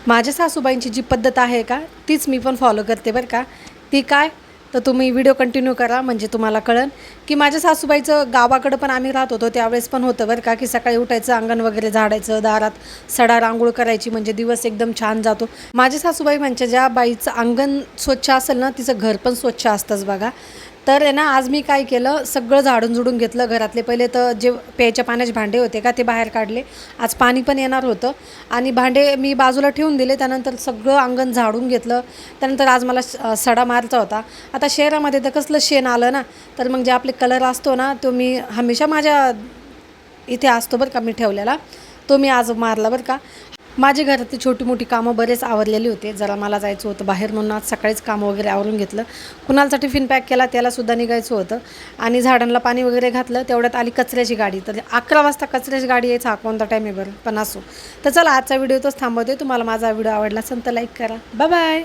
माझ्या सासूबाईंची जी पद्धत आहे का तीच मी पण फॉलो करते बरं का। ती काय तर तुम्ही व्हिडिओ कंटिन्यू करा म्हणजे तुम्हाला कळेल की माझ्या सासूबाईचं गावाकडं पण आम्ही राहत होतो त्यावेळेस पण होतं बरं का की सकाळी उठायचं, अंगण वगैरे झाडायचं, दारात सडा रांगोळ करायची म्हणजे दिवस एकदम छान जातो। माझ्या सासूबाई म्हणजे ज्या बाईचं अंगण स्वच्छ असेल ना तिचं घर पण स्वच्छ असतंच बघा। तर आहे ना आज मी काय केलं, सगळं झाडून झुडून घेतलं घरातले। पहिले तर जे प्यायच्या पाण्याचे भांडे होते का ते बाहेर काढले, आज पाणी पण येणार होतं आणि भांडे मी बाजूला ठेवून दिले। त्यानंतर सगळं अंगण झाडून घेतलं। त्यानंतर आज मला सडा मारायचा होता। आता शहरामध्ये तर कसलं शेण आलं ना, तर मग जे आपले कलर असतो ना तो मी हमेशा माझ्या इथे असतो बरं का मी ठेवलेला, तो मी आज मारला बरं का। माझे घरातली छोटी मोठी कामं बरेच आवरलेली होते, जरा मला जायचं होतं बाहेर म्हणून आज सकाळीच कामं वगैरे आवरून घेतलं। कुणालचा टिफिन पॅक केला, त्यालासुद्धा निघायचं होतं आणि झाडांना पाणी वगैरे घातलं। तेवढ्यात आली कचऱ्याची गाडी, तर 11 वाजता कचऱ्याची गाडी यायचा हा कोणता टाईम आहे बरं, पण असो। तर चला आजचा व्हिडिओ तोच थांबवते। तुम्हाला माझा व्हिडिओ आवडला असेल तर लाईक करा। Bye bye.